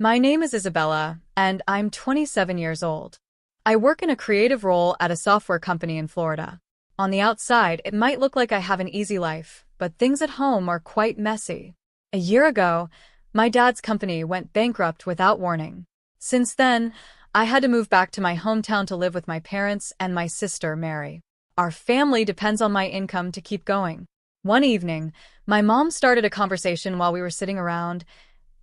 My name is Isabella, and I'm 27 years old. I work in a creative role at a software company in Florida. On the outside, it might look like I have an easy life, but things at home are quite messy. A year ago, my dad's company went bankrupt without warning. Since then, I had to move back to my hometown to live with my parents and my sister, Mary. Our family depends on my income to keep going. One evening, my mom started a conversation while we were sitting around.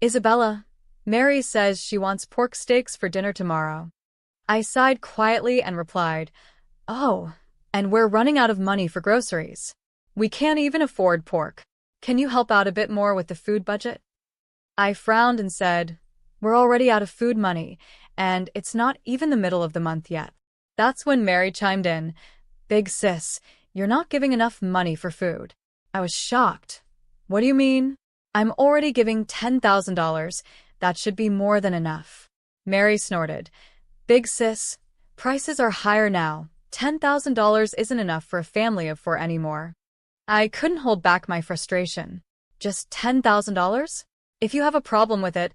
Isabella, Mary says she wants pork steaks for dinner tomorrow. I sighed quietly and replied, "Oh, and we're running out of money for groceries. We can't even afford pork. Can you help out a bit more with the food budget?" I frowned and said, "We're already out of food money, and it's not even the middle of the month yet." That's when Mary chimed in, "Big sis, you're not giving enough money for food." I was shocked. "What do you mean? I'm already giving $10,000. That should be more than enough." Mary snorted. "Big sis, prices are higher now. $10,000 isn't enough for a family of four anymore." I couldn't hold back my frustration. "Just $10,000? If you have a problem with it,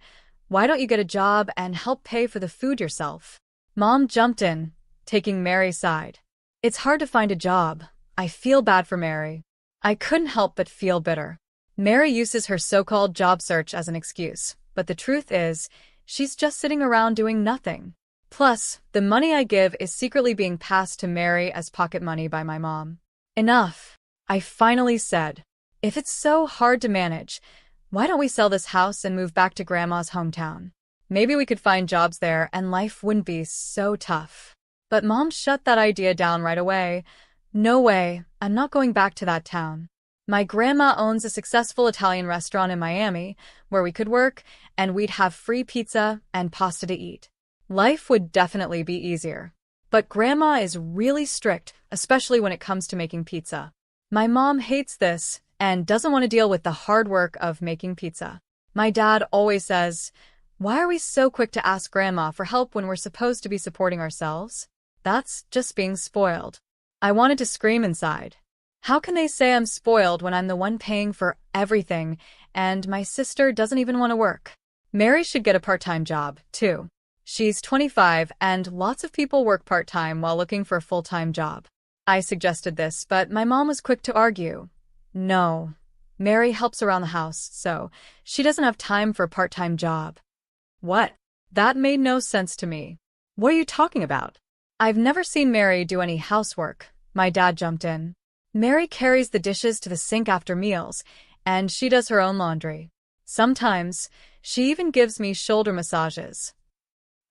why don't you get a job and help pay for the food yourself?" Mom jumped in, taking Mary's side. "It's hard to find a job. I feel bad for Mary." I couldn't help but feel bitter. Mary uses her so-called job search as an excuse, but the truth is, she's just sitting around doing nothing. Plus, the money I give is secretly being passed to Mary as pocket money by my mom. "Enough," I finally said. "If it's so hard to manage, why don't we sell this house and move back to Grandma's hometown? Maybe we could find jobs there and life wouldn't be so tough." But Mom shut that idea down right away. "No way, I'm not going back to that town. My grandma owns a successful Italian restaurant in Miami where we could work and we'd have free pizza and pasta to eat. Life would definitely be easier. But Grandma is really strict, especially when it comes to making pizza. My mom hates this and doesn't want to deal with the hard work of making pizza. My dad always says, 'Why are we so quick to ask Grandma for help when we're supposed to be supporting ourselves?' That's just being spoiled." I wanted to scream inside. How can they say I'm spoiled when I'm the one paying for everything and my sister doesn't even want to work? Mary should get a part-time job, too. She's 25 and lots of people work part-time while looking for a full-time job. I suggested this, but my mom was quick to argue. "No, Mary helps around the house, so she doesn't have time for a part-time job." What? That made no sense to me. "What are you talking about? I've never seen Mary do any housework," my dad jumped in. "Mary carries the dishes to the sink after meals, and she does her own laundry. Sometimes, she even gives me shoulder massages."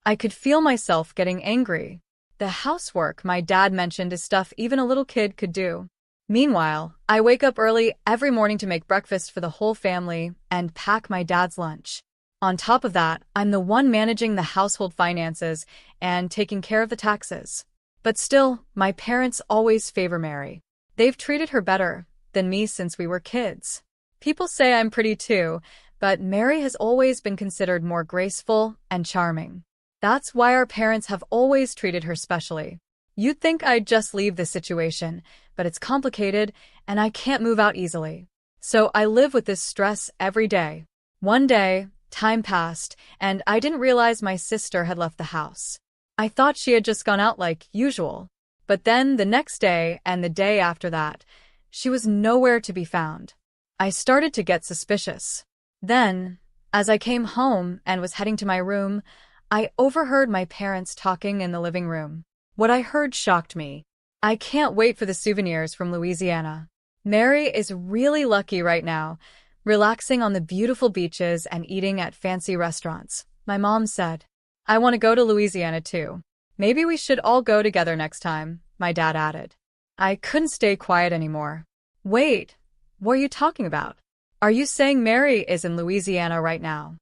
I could feel myself getting angry. The housework my dad mentioned is stuff even a little kid could do. Meanwhile, I wake up early every morning to make breakfast for the whole family and pack my dad's lunch. On top of that, I'm the one managing the household finances and taking care of the taxes. But still, my parents always favor Mary. They've treated her better than me since we were kids. People say I'm pretty too, but Mary has always been considered more graceful and charming. That's why our parents have always treated her specially. You'd think I'd just leave this situation, but it's complicated and I can't move out easily. So I live with this stress every day. One day, time passed, and I didn't realize my sister had left the house. I thought she had just gone out like usual. But then the next day and the day after that, she was nowhere to be found. I started to get suspicious. Then, as I came home and was heading to my room, I overheard my parents talking in the living room. What I heard shocked me. "I can't wait for the souvenirs from Louisiana. Mary is really lucky right now, relaxing on the beautiful beaches and eating at fancy restaurants," my mom said. "I want to go to Louisiana too. Maybe we should all go together next time," my dad added. I couldn't stay quiet anymore. "Wait, what are you talking about? Are you saying Mary is in Louisiana right now?"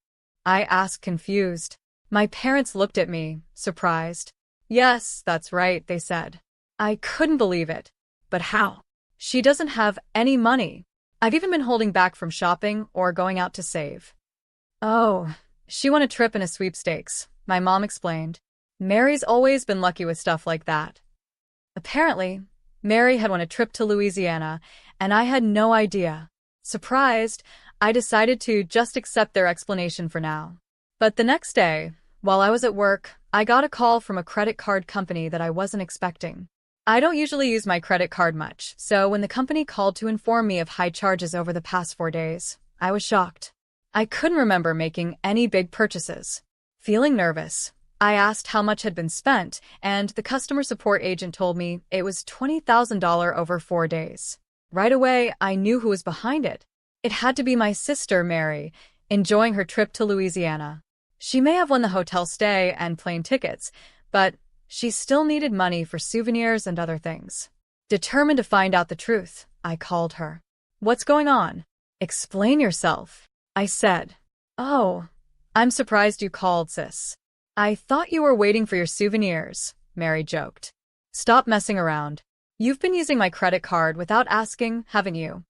I asked, confused. My parents looked at me, surprised. "Yes, that's right," they said. I couldn't believe it. "But how? She doesn't have any money. I've even been holding back from shopping or going out to save." "Oh, she won a trip in a sweepstakes," my mom explained. "Mary's always been lucky with stuff like that." Apparently, Mary had won a trip to Louisiana, and I had no idea. Surprised, I decided to just accept their explanation for now. But the next day, while I was at work, I got a call from a credit card company that I wasn't expecting. I don't usually use my credit card much, so when the company called to inform me of high charges over the past 4 days, I was shocked. I couldn't remember making any big purchases. Feeling nervous, I asked how much had been spent, and the customer support agent told me it was $20,000 over 4 days. Right away, I knew who was behind it. It had to be my sister, Mary, enjoying her trip to Louisiana. She may have won the hotel stay and plane tickets, but she still needed money for souvenirs and other things. Determined to find out the truth, I called her. "What's going on? Explain yourself," I said. "Oh, I'm surprised you called, sis. I thought you were waiting for your souvenirs," Mary joked. "Stop messing around. You've been using my credit card without asking, haven't you?"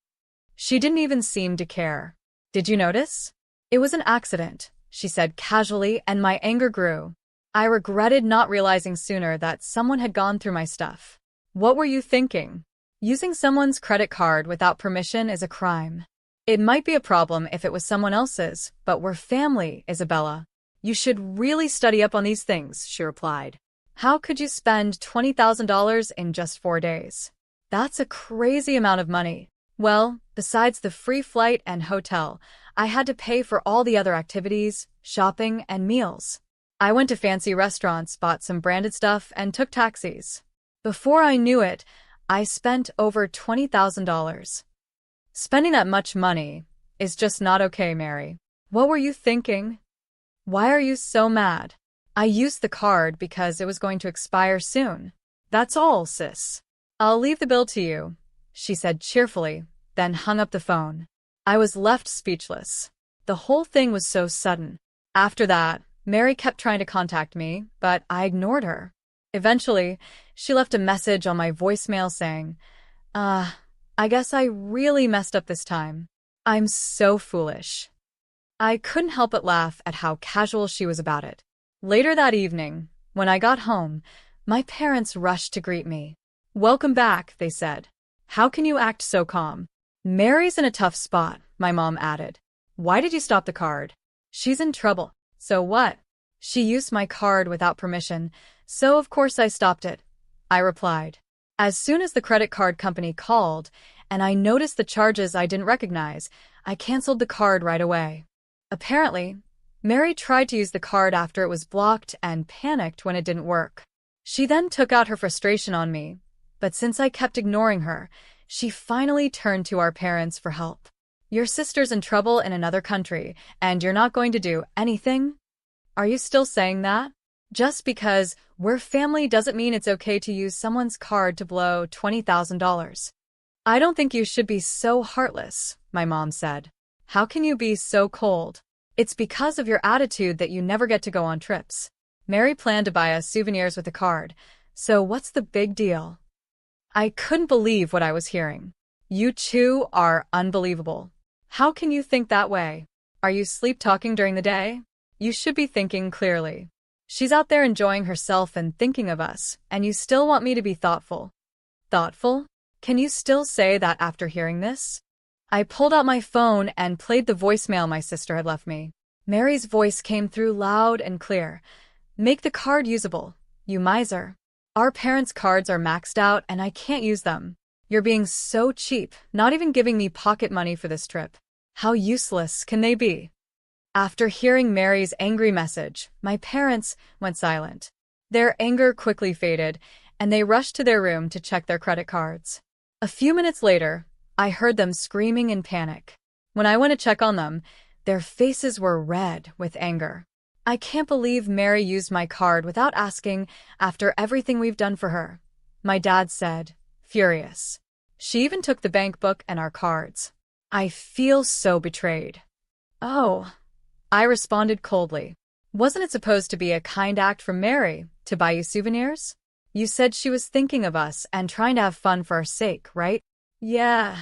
She didn't even seem to care. "Did you notice?" "It was an accident," she said casually, and my anger grew. I regretted not realizing sooner that someone had gone through my stuff. What were you thinking? Using someone's credit card without permission is a crime. It might be a problem if it was someone else's, but we're family, Isabella. You should really study up on these things, she replied. How could you spend $20,000 in just 4 days? That's a crazy amount of money. Well, besides the free flight and hotel, I had to pay for all the other activities, shopping, and meals. I went to fancy restaurants, bought some branded stuff, and took taxis. Before I knew it, I spent over $20,000. Spending that much money is just not okay, Mary. What were you thinking? Why are you so mad? I used the card because it was going to expire soon. That's all, sis. I'll leave the bill to you, she said cheerfully, then hung up the phone. I was left speechless. The whole thing was so sudden. After that, Mary kept trying to contact me, but I ignored her. Eventually, she left a message on my voicemail saying, I guess I really messed up this time. I'm so foolish. I couldn't help but laugh at how casual she was about it. Later that evening, when I got home, my parents rushed to greet me. Welcome back, they said. How can you act so calm? Mary's in a tough spot, my mom added. Why did you stop the card? She's in trouble. So what? She used my card without permission, so of course I stopped it, I replied. As soon as the credit card company called, and I noticed the charges I didn't recognize, I canceled the card right away. Apparently, Mary tried to use the card after it was blocked and panicked when it didn't work. She then took out her frustration on me, but since I kept ignoring her, she finally turned to our parents for help. Your sister's in trouble in another country, and you're not going to do anything? Are you still saying that? Just because we're family doesn't mean it's okay to use someone's card to blow $20,000. I don't think you should be so heartless, my mom said. How can you be so cold? It's because of your attitude that you never get to go on trips. Mary planned to buy us souvenirs with the card, so what's the big deal? I couldn't believe what I was hearing. You two are unbelievable. How can you think that way? Are you sleep-talking during the day? You should be thinking clearly. She's out there enjoying herself and thinking of us, and you still want me to be thoughtful. Thoughtful? Can you still say that after hearing this? I pulled out my phone and played the voicemail my sister had left me. Mary's voice came through loud and clear. Make the card usable, you miser. Our parents' cards are maxed out and I can't use them. You're being so cheap, not even giving me pocket money for this trip. How useless can they be? After hearing Mary's angry message, my parents went silent. Their anger quickly faded, and they rushed to their room to check their credit cards. A few minutes later, I heard them screaming in panic. When I went to check on them, their faces were red with anger. I can't believe Mary used my card without asking after everything we've done for her, my dad said, furious. She even took the bank book and our cards. I feel so betrayed. Oh, I responded coldly. Wasn't it supposed to be a kind act from Mary to buy you souvenirs? You said she was thinking of us and trying to have fun for our sake, right? Yeah,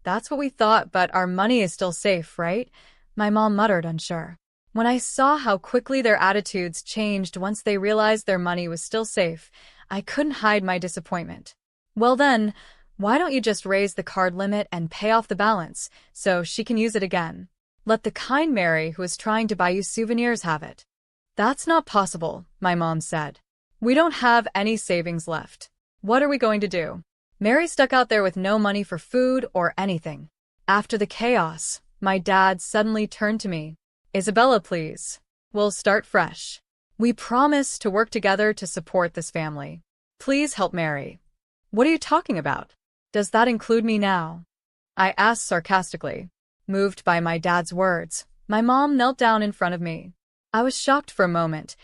that's what we thought, but our money is still safe, right? My mom muttered, unsure. When I saw how quickly their attitudes changed once they realized their money was still safe, I couldn't hide my disappointment. Well then, why don't you just raise the card limit and pay off the balance so she can use it again? Let the kind Mary who is trying to buy you souvenirs have it. That's not possible, my mom said. We don't have any savings left. What are we going to do? Mary stuck out there with no money for food or anything. After the chaos, my dad suddenly turned to me. Isabella, please. We'll start fresh. We promise to work together to support this family. Please help Mary. What are you talking about? Does that include me now? I asked sarcastically. Moved by my dad's words, my mom knelt down in front of me. I was shocked for a moment,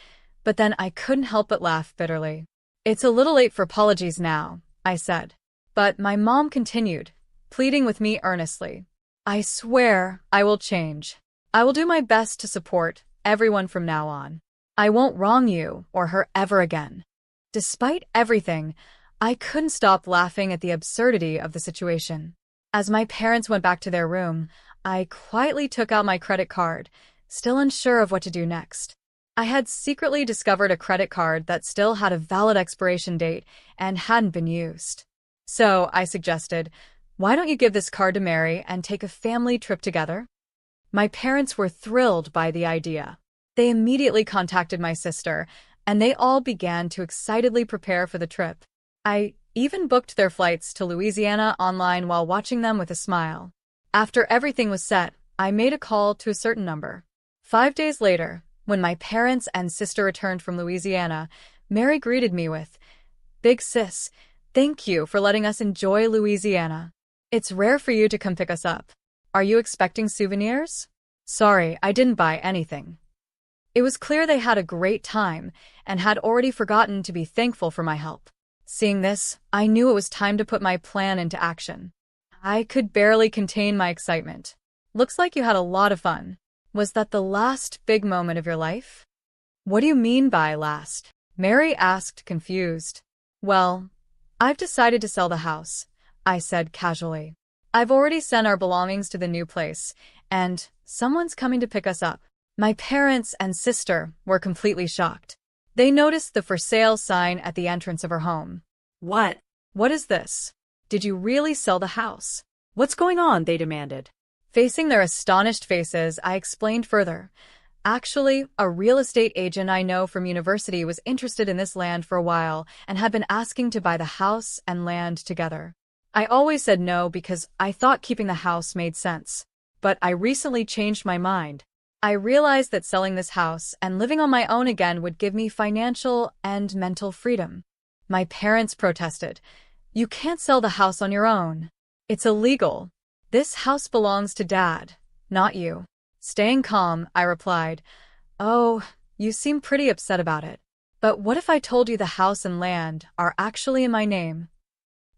but then I couldn't help but laugh bitterly. It's a little late for apologies now, I said. But my mom continued, pleading with me earnestly. I swear I will change. I will do my best to support everyone from now on. I won't wrong you or her ever again. Despite everything, I couldn't stop laughing at the absurdity of the situation. As my parents went back to their room, I quietly took out my credit card, still unsure of what to do next. I had secretly discovered a credit card that still had a valid expiration date and hadn't been used. So I suggested, why don't you give this card to Mary and take a family trip together? My parents were thrilled by the idea. They immediately contacted my sister, and they all began to excitedly prepare for the trip. I even booked their flights to Louisiana online while watching them with a smile. After everything was set, I made a call to a certain number. 5 days later, when my parents and sister returned from Louisiana, Mary greeted me with, "Big sis, thank you for letting us enjoy Louisiana. It's rare for you to come pick us up. Are you expecting souvenirs?" Sorry, I didn't buy anything. It was clear they had a great time and had already forgotten to be thankful for my help. Seeing this, I knew it was time to put my plan into action. I could barely contain my excitement. Looks like you had a lot of fun. Was that the last big moment of your life? What do you mean by last? Mary asked, confused. Well, I've decided to sell the house, I said casually. I've already sent our belongings to the new place, and someone's coming to pick us up. My parents and sister were completely shocked. They noticed the for sale sign at the entrance of her home. What? What is this? Did you really sell the house? What's going on? They demanded. Facing their astonished faces, I explained further. Actually, a real estate agent I know from university was interested in this land for a while and had been asking to buy the house and land together. I always said no because I thought keeping the house made sense. But I recently changed my mind. I realized that selling this house and living on my own again would give me financial and mental freedom. My parents protested. You can't sell the house on your own. It's illegal. This house belongs to Dad, not you. Staying calm, I replied, "Oh, you seem pretty upset about it. But what if I told you the house and land are actually in my name?"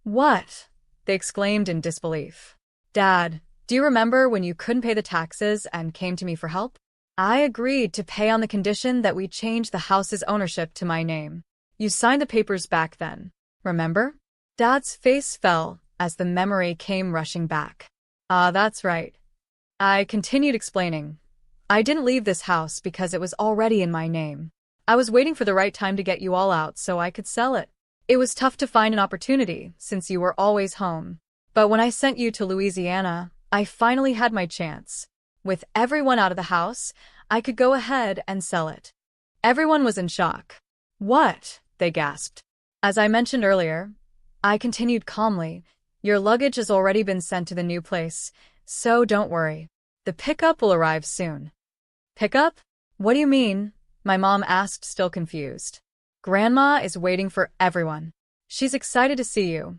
"What?" they exclaimed in disbelief. "Dad, do you remember when you couldn't pay the taxes and came to me for help? I agreed to pay on the condition that we change the house's ownership to my name. You signed the papers back then, remember?" Dad's face fell as the memory came rushing back. "Ah, that's right." I continued explaining. "I didn't leave this house because it was already in my name. I was waiting for the right time to get you all out so I could sell it. It was tough to find an opportunity since you were always home. But when I sent you to Louisiana, I finally had my chance. With everyone out of the house, I could go ahead and sell it." Everyone was in shock. "What?" they gasped. As I mentioned earlier, I continued calmly, "Your luggage has already been sent to the new place, so don't worry. The pickup will arrive soon." "Pickup? What do you mean?" my mom asked, still confused. "Grandma is waiting for everyone. She's excited to see you,"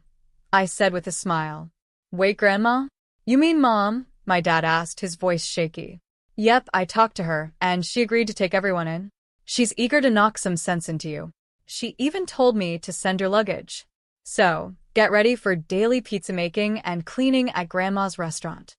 I said with a smile. "Wait, Grandma? You mean Mom?" my dad asked, his voice shaky. "Yep, I talked to her, and she agreed to take everyone in. She's eager to knock some sense into you. She even told me to send your luggage. So, get ready for daily pizza making and cleaning at Grandma's restaurant."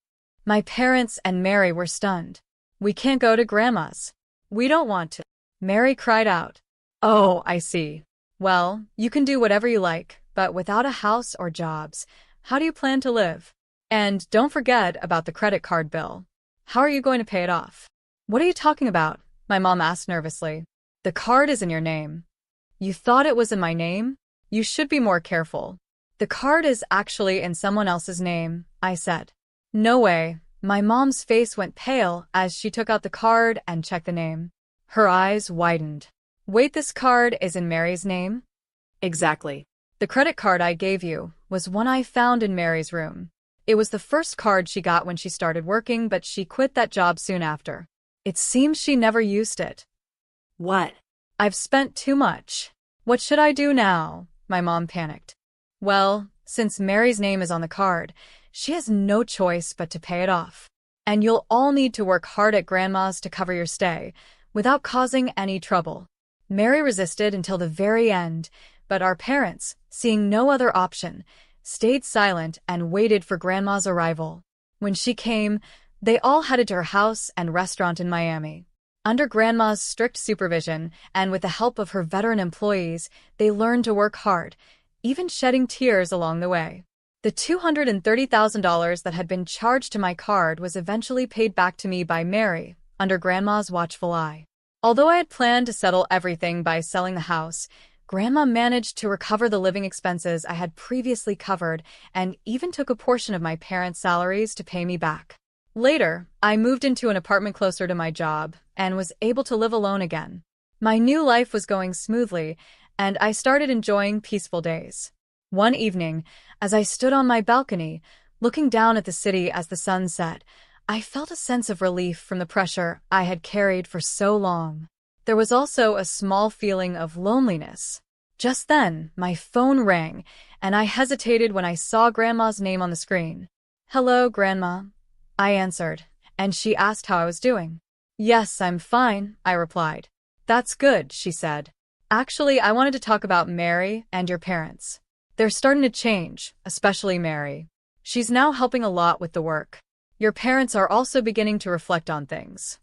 My parents and Mary were stunned. "We can't go to Grandma's. We don't want to." Mary cried out. "Oh, I see. Well, you can do whatever you like, but without a house or jobs, how do you plan to live? And don't forget about the credit card bill. How are you going to pay it off?" "What are you talking about?" my mom asked nervously. "The card is in your name." "You thought it was in my name? You should be more careful." "The card is actually in someone else's name," I said. "No way," My mom's face went pale as she took out the card and checked the name. Her eyes widened. Wait, this card is in Mary's name? Exactly. The credit card I gave you was one I found in Mary's room. It was the first card she got when she started working, but she quit that job soon after. It seems she never used it. What? I've spent too much. What should I do now? My mom panicked. Well, since Mary's name is on the card, she has no choice but to pay it off. And you'll all need to work hard at Grandma's to cover your stay, without causing any trouble. Mary resisted until the very end, but our parents, seeing no other option, stayed silent and waited for Grandma's arrival. When she came, they all headed to her house and restaurant in Miami. Under Grandma's strict supervision, and with the help of her veteran employees, they learned to work hard, even shedding tears along the way. The $230,000 that had been charged to my card was eventually paid back to me by Mary, under Grandma's watchful eye. Although I had planned to settle everything by selling the house, Grandma managed to recover the living expenses I had previously covered and even took a portion of my parents' salaries to pay me back. Later, I moved into an apartment closer to my job and was able to live alone again. My new life was going smoothly, and I started enjoying peaceful days. One evening, as I stood on my balcony, looking down at the city as the sun set, I felt a sense of relief from the pressure I had carried for so long. There was also a small feeling of loneliness. Just then, my phone rang, and I hesitated when I saw Grandma's name on the screen. "Hello, Grandma," I answered, and she asked how I was doing. "Yes, I'm fine," I replied. "That's good," she said. "Actually, I wanted to talk about Mary and your parents. They're starting to change, especially Mary. She's now helping a lot with the work. Your parents are also beginning to reflect on things."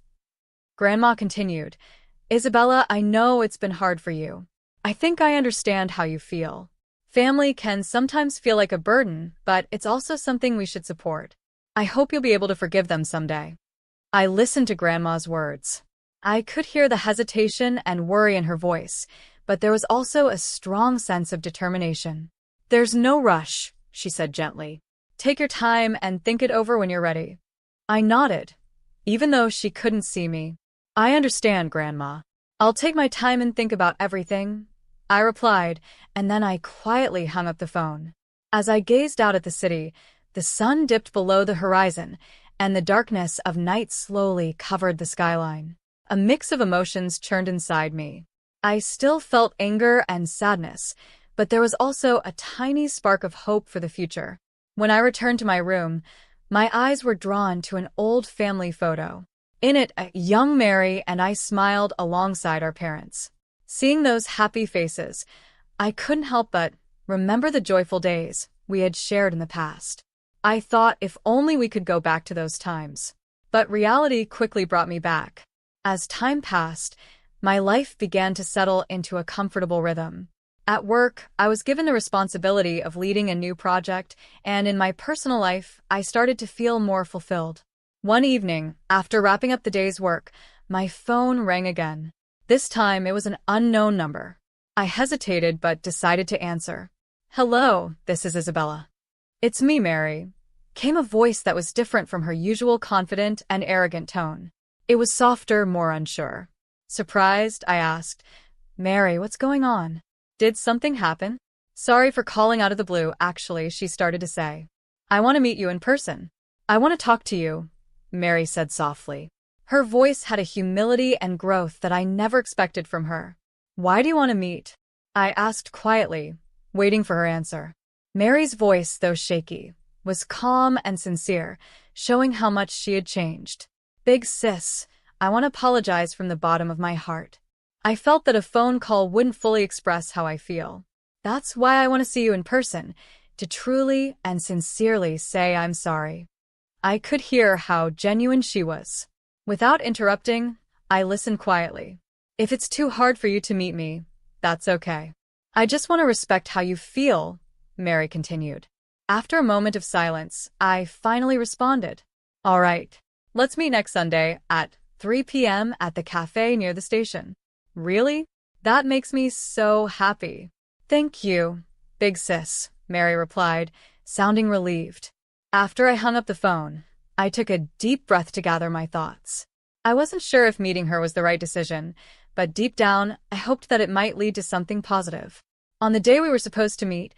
Grandma continued, "Isabella, I know it's been hard for you. I think I understand how you feel. Family can sometimes feel like a burden, but it's also something we should support. I hope you'll be able to forgive them someday." I listened to Grandma's words. I could hear the hesitation and worry in her voice, but there was also a strong sense of determination. "There's no rush," she said gently. "Take your time and think it over when you're ready." I nodded, even though she couldn't see me. "I understand, Grandma. I'll take my time and think about everything," I replied, and then I quietly hung up the phone. As I gazed out at the city, the sun dipped below the horizon, and the darkness of night slowly covered the skyline. A mix of emotions churned inside me. I still felt anger and sadness, but there was also a tiny spark of hope for the future. When I returned to my room, my eyes were drawn to an old family photo. In it, a young Mary and I smiled alongside our parents. Seeing those happy faces, I couldn't help but remember the joyful days we had shared in the past. I thought if only we could go back to those times. But reality quickly brought me back. As time passed, my life began to settle into a comfortable rhythm. At work, I was given the responsibility of leading a new project, and in my personal life, I started to feel more fulfilled. One evening, after wrapping up the day's work, my phone rang again. This time, it was an unknown number. I hesitated but decided to answer. "Hello, this is Isabella." "It's me, Mary," came a voice that was different from her usual confident and arrogant tone. It was softer, more unsure. Surprised, I asked, "Mary, what's going on? Did something happen?" "Sorry for calling out of the blue, actually," she started to say. "I want to meet you in person. I want to talk to you," Mary said softly. Her voice had a humility and growth that I never expected from her. "Why do you want to meet?" I asked quietly, waiting for her answer. Mary's voice, though shaky, was calm and sincere, showing how much she had changed. "Big sis, I want to apologize from the bottom of my heart. I felt that a phone call wouldn't fully express how I feel. That's why I want to see you in person, to truly and sincerely say I'm sorry." I could hear how genuine she was. Without interrupting, I listened quietly. "If it's too hard for you to meet me, that's okay. I just want to respect how you feel," Mary continued. After a moment of silence, I finally responded. "All right, let's meet next Sunday at 3 p.m. at the cafe near the station." "Really? That makes me so happy." "Thank you, big sis," Mary replied, sounding relieved. After I hung up the phone, I took a deep breath to gather my thoughts. I wasn't sure if meeting her was the right decision, but deep down, I hoped that it might lead to something positive. On the day we were supposed to meet,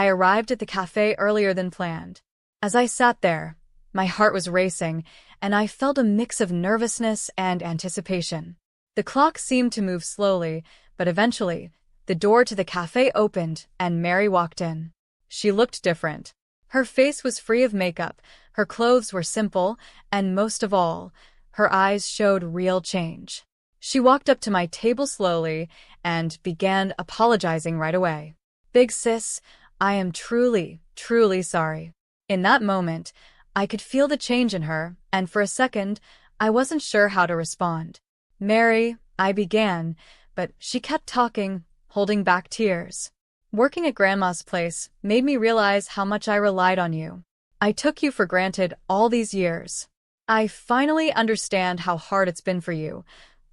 I arrived at the cafe earlier than planned. As I sat there, my heart was racing, and I felt a mix of nervousness and anticipation. The clock seemed to move slowly, but eventually, the door to the cafe opened and Mary walked in. She looked different. Her face was free of makeup, her clothes were simple, and most of all, her eyes showed real change. She walked up to my table slowly and began apologizing right away. "Big sis, I am truly, truly sorry." In that moment, I could feel the change in her, and for a second, I wasn't sure how to respond. "Mary," I began, but she kept talking, holding back tears. "Working at Grandma's place made me realize how much I relied on you. I took you for granted all these years. I finally understand how hard it's been for you,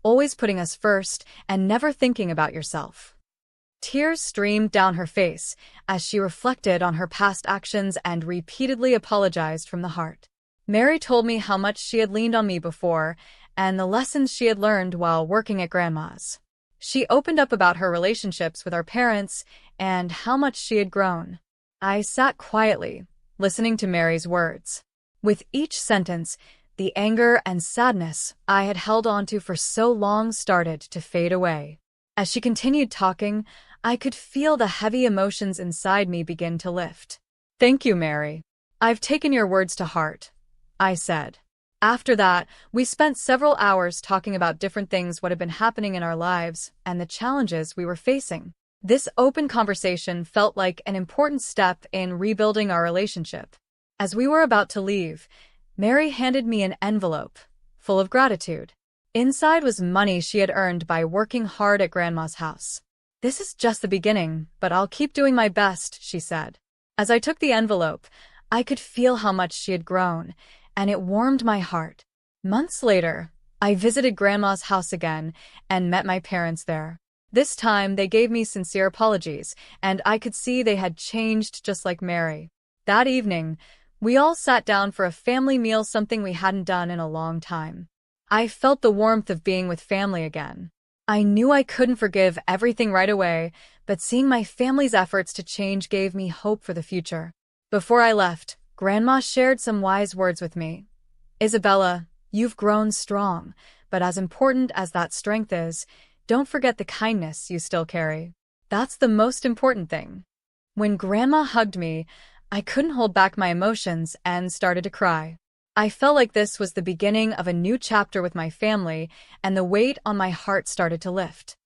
always putting us first and never thinking about yourself." Tears streamed down her face as she reflected on her past actions and repeatedly apologized from the heart. Mary told me how much she had leaned on me before and the lessons she had learned while working at Grandma's. She opened up about her relationships with our parents and how much she had grown. I sat quietly, listening to Mary's words. With each sentence, the anger and sadness I had held onto for so long started to fade away. As she continued talking, I could feel the heavy emotions inside me begin to lift. "Thank you, Mary. I've taken your words to heart," I said. After that, we spent several hours talking about different things what had been happening in our lives and the challenges we were facing. This open conversation felt like an important step in rebuilding our relationship. As we were about to leave, Mary handed me an envelope full of gratitude. Inside was money she had earned by working hard at Grandma's house. "This is just the beginning, but I'll keep doing my best," she said. As I took the envelope, I could feel how much she had grown, and it warmed my heart. Months later, I visited Grandma's house again and met my parents there. This time, they gave me sincere apologies, and I could see they had changed just like Mary. That evening, we all sat down for a family meal, something we hadn't done in a long time. I felt the warmth of being with family again. I knew I couldn't forgive everything right away, but seeing my family's efforts to change gave me hope for the future. Before I left, Grandma shared some wise words with me. "Isabella, you've grown strong, but as important as that strength is, don't forget the kindness you still carry. That's the most important thing." When Grandma hugged me, I couldn't hold back my emotions and started to cry. I felt like this was the beginning of a new chapter with my family, and the weight on my heart started to lift.